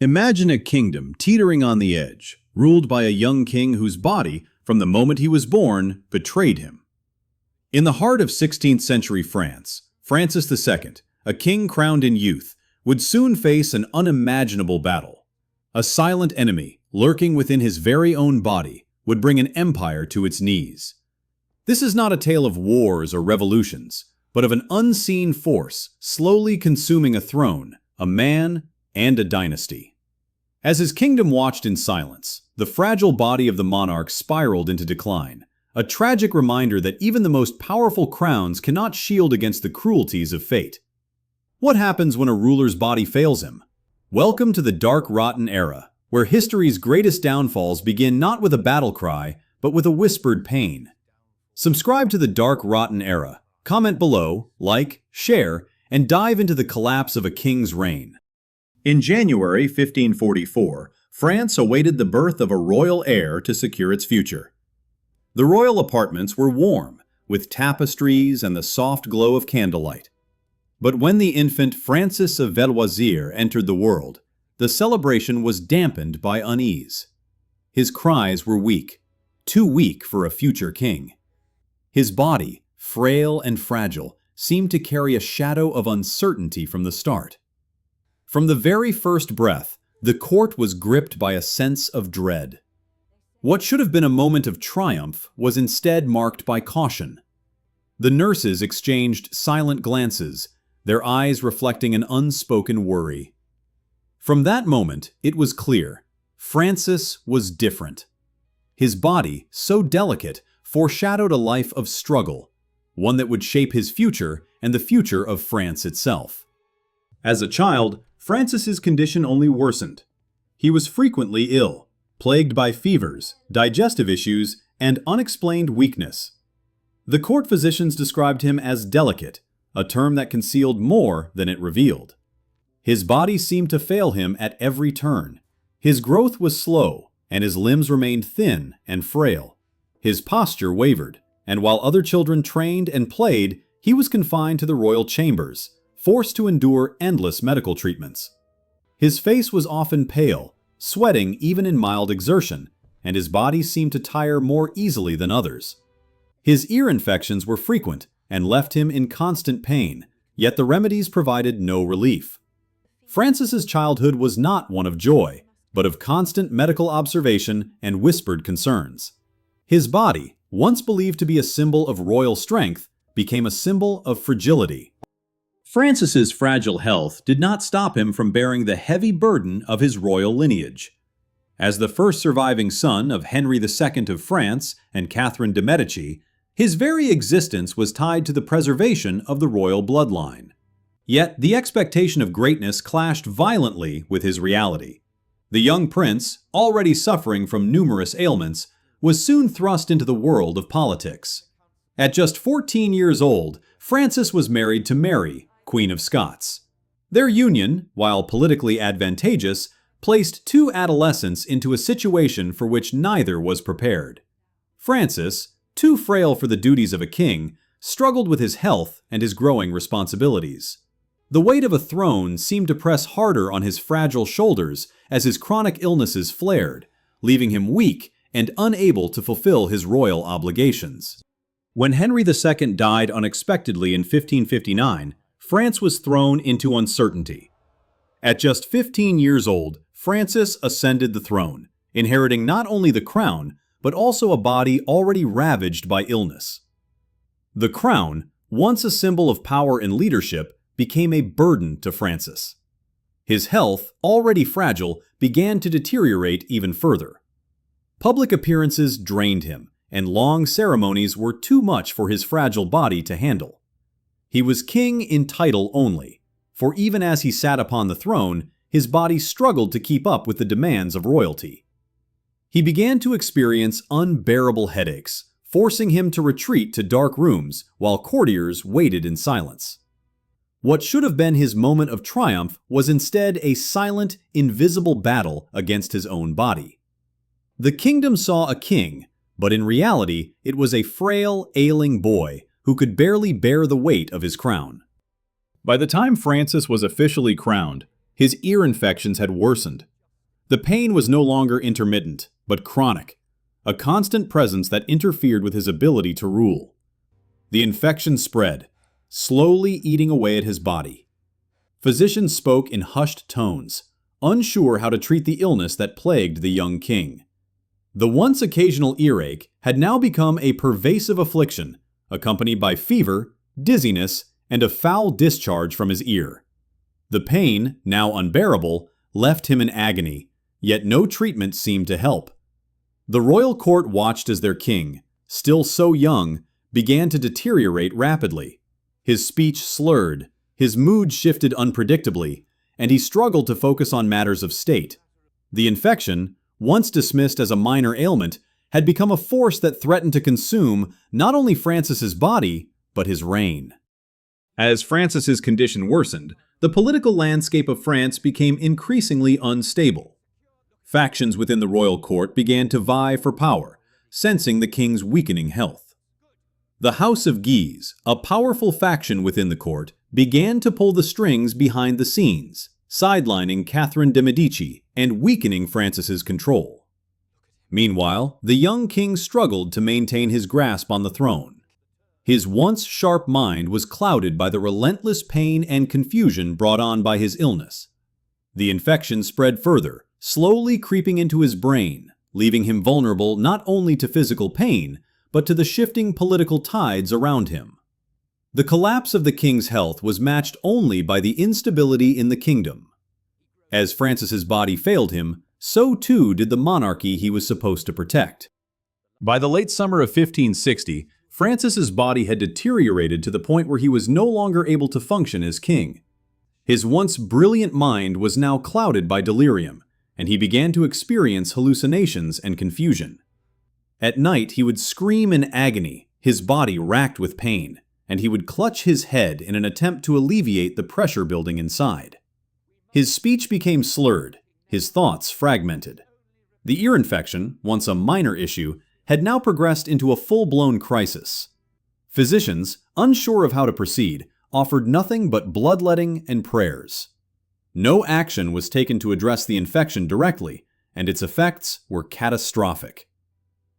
Imagine a kingdom teetering on the edge, ruled by a young king whose body, from the moment he was born, betrayed him. In the heart of 16th century France, Francis II, a king crowned in youth, would soon face an unimaginable battle. A silent enemy, lurking within his very own body, would bring an empire to its knees. This is not a tale of wars or revolutions, but of an unseen force slowly consuming a throne, a man, and a dynasty. As his kingdom watched in silence, the fragile body of the monarch spiraled into decline, a tragic reminder that even the most powerful crowns cannot shield against the cruelties of fate. What happens when a ruler's body fails him? Welcome to the dark, rotten era, where history's greatest downfalls begin not with a battle cry, but with a whispered pain. Subscribe to the Dark Rotten Era, comment below, like, share, and dive into the collapse of a king's reign. In January 1544, France awaited the birth of a royal heir to secure its future. The royal apartments were warm, with tapestries and the soft glow of candlelight. But when the infant Francis of Valois entered the world, the celebration was dampened by unease. His cries were weak, too weak for a future king. His body, frail and fragile, seemed to carry a shadow of uncertainty from the start. From the very first breath, the court was gripped by a sense of dread. What should have been a moment of triumph was instead marked by caution. The nurses exchanged silent glances, their eyes reflecting an unspoken worry. From that moment, it was clear. Francis was different. His body, so delicate, foreshadowed a life of struggle, one that would shape his future and the future of France itself. As a child, Francis's condition only worsened. He was frequently ill, plagued by fevers, digestive issues, and unexplained weakness. The court physicians described him as delicate, a term that concealed more than it revealed. His body seemed to fail him at every turn. His growth was slow, and his limbs remained thin and frail. His posture wavered, and while other children trained and played, he was confined to the royal chambers, forced to endure endless medical treatments. His face was often pale, sweating even in mild exertion, and his body seemed to tire more easily than others. His ear infections were frequent and left him in constant pain, yet the remedies provided no relief. Francis's childhood was not one of joy, but of constant medical observation and whispered concerns. His body, once believed to be a symbol of royal strength, became a symbol of fragility. Francis's fragile health did not stop him from bearing the heavy burden of his royal lineage. As the first surviving son of Henry II of France and Catherine de' Medici, his very existence was tied to the preservation of the royal bloodline. Yet the expectation of greatness clashed violently with his reality. The young prince, already suffering from numerous ailments, was soon thrust into the world of politics. At just 14 years old, Francis was married to Mary, Queen of Scots. Their union, while politically advantageous, placed two adolescents into a situation for which neither was prepared. Francis, too frail for the duties of a king, struggled with his health and his growing responsibilities. The weight of a throne seemed to press harder on his fragile shoulders as his chronic illnesses flared, leaving him weak and unable to fulfill his royal obligations. When Henry II died unexpectedly in 1559, France was thrown into uncertainty. At just 15 years old, Francis ascended the throne, inheriting not only the crown, but also a body already ravaged by illness. The crown, once a symbol of power and leadership, became a burden to Francis. His health, already fragile, began to deteriorate even further. Public appearances drained him, and long ceremonies were too much for his fragile body to handle. He was king in title only, for even as he sat upon the throne, his body struggled to keep up with the demands of royalty. He began to experience unbearable headaches, forcing him to retreat to dark rooms while courtiers waited in silence. What should have been his moment of triumph was instead a silent, invisible battle against his own body. The kingdom saw a king, but in reality, it was a frail, ailing boy who could barely bear the weight of his crown. By the time Francis was officially crowned, His ear infections had worsened. The pain was no longer intermittent, but chronic, a constant presence that interfered with his ability to rule. The infection spread, slowly eating away at his body. Physicians spoke in hushed tones, unsure how to treat the illness that plagued the young king. The once occasional earache had now become a pervasive affliction, accompanied by fever, dizziness, and a foul discharge from his ear. The pain, now unbearable, left him in agony, yet no treatment seemed to help. The royal court watched as their king, still so young, began to deteriorate rapidly. His speech slurred, his mood shifted unpredictably, and he struggled to focus on matters of state. The infection, once dismissed as a minor ailment, had become a force that threatened to consume not only Francis's body, but his reign. As Francis's condition worsened, the political landscape of France became increasingly unstable. Factions within the royal court began to vie for power, sensing the king's weakening health. The House of Guise, a powerful faction within the court, began to pull the strings behind the scenes, sidelining Catherine de' Medici and weakening Francis's control. Meanwhile, the young king struggled to maintain his grasp on the throne. His once sharp mind was clouded by the relentless pain and confusion brought on by his illness. The infection spread further, slowly creeping into his brain, leaving him vulnerable not only to physical pain, but to the shifting political tides around him. The collapse of the king's health was matched only by the instability in the kingdom. As Francis's body failed him, so too did the monarchy he was supposed to protect. By the late summer of 1560, Francis's body had deteriorated to the point where he was no longer able to function as king. His once brilliant mind was now clouded by delirium, and he began to experience hallucinations and confusion. At night, he would scream in agony, his body racked with pain, and he would clutch his head in an attempt to alleviate the pressure building inside. His speech became slurred, his thoughts fragmented. The ear infection, once a minor issue, had now progressed into a full-blown crisis. Physicians, unsure of how to proceed, offered nothing but bloodletting and prayers. No action was taken to address the infection directly, and its effects were catastrophic.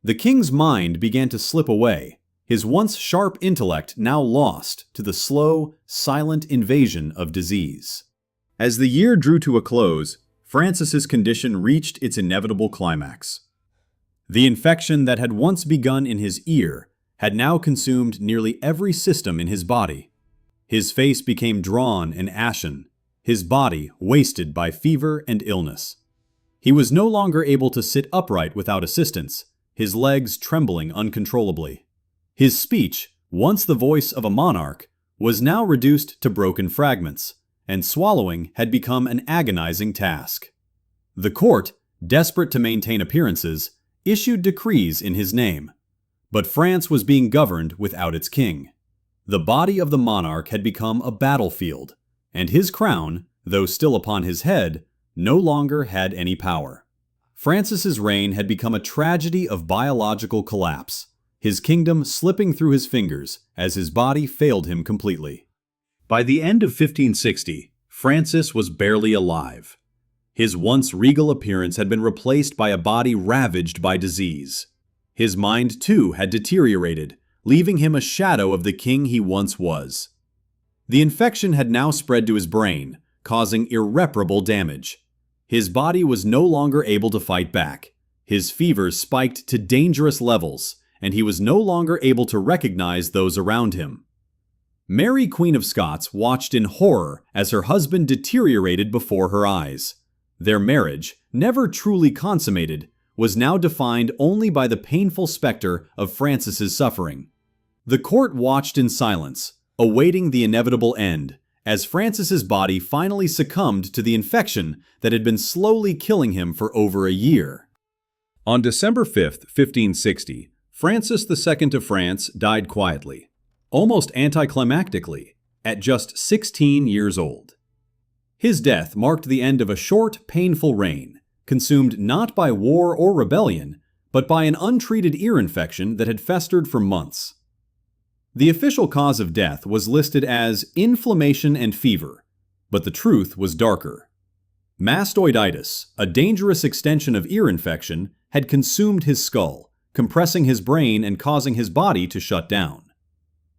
The king's mind began to slip away, his once sharp intellect now lost to the slow, silent invasion of disease. As the year drew to a close, Francis's condition reached its inevitable climax. The infection that had once begun in his ear had now consumed nearly every system in his body. His face became drawn and ashen, his body wasted by fever and illness. He was no longer able to sit upright without assistance, his legs trembling uncontrollably. His speech, once the voice of a monarch, was now reduced to broken fragments, and swallowing had become an agonizing task. The court, desperate to maintain appearances, issued decrees in his name. But France was being governed without its king. The body of the monarch had become a battlefield, and his crown, though still upon his head, no longer had any power. Francis's reign had become a tragedy of biological collapse, his kingdom slipping through his fingers as his body failed him completely. By the end of 1560, Francis was barely alive. His once regal appearance had been replaced by a body ravaged by disease. His mind, too, had deteriorated, leaving him a shadow of the king he once was. The infection had now spread to his brain, causing irreparable damage. His body was no longer able to fight back. His fever spiked to dangerous levels, and he was no longer able to recognize those around him. Mary, Queen of Scots, watched in horror as her husband deteriorated before her eyes. Their marriage, never truly consummated, was now defined only by the painful specter of Francis's suffering. The court watched in silence, awaiting the inevitable end, as Francis's body finally succumbed to the infection that had been slowly killing him for over a year. On December 5, 1560, Francis II of France died quietly, almost anticlimactically, at just 16 years old. His death marked the end of a short, painful reign, consumed not by war or rebellion, but by an untreated ear infection that had festered for months. The official cause of death was listed as inflammation and fever, but the truth was darker. Mastoiditis, a dangerous extension of ear infection, had consumed his skull, compressing his brain and causing his body to shut down.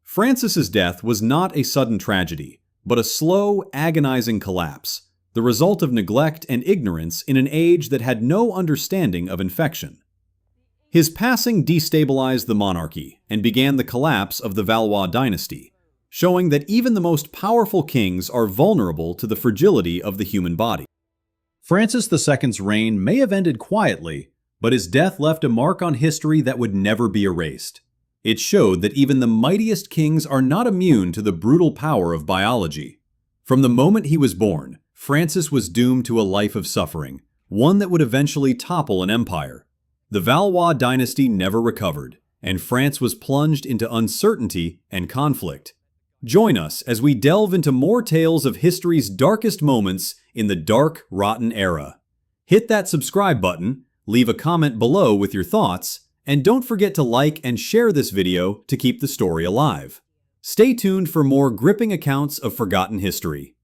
Francis's death was not a sudden tragedy, but a slow, agonizing collapse, the result of neglect and ignorance in an age that had no understanding of infection. His passing destabilized the monarchy and began the collapse of the Valois dynasty, showing that even the most powerful kings are vulnerable to the fragility of the human body. Francis II's reign may have ended quietly, but his death left a mark on history that would never be erased. It showed that even the mightiest kings are not immune to the brutal power of biology. From the moment he was born, Francis was doomed to a life of suffering, one that would eventually topple an empire. The Valois dynasty never recovered, and France was plunged into uncertainty and conflict. Join us as we delve into more tales of history's darkest moments in the dark, rotten era. Hit that subscribe button, leave a comment below with your thoughts, and don't forget to like and share this video to keep the story alive. Stay tuned for more gripping accounts of forgotten history.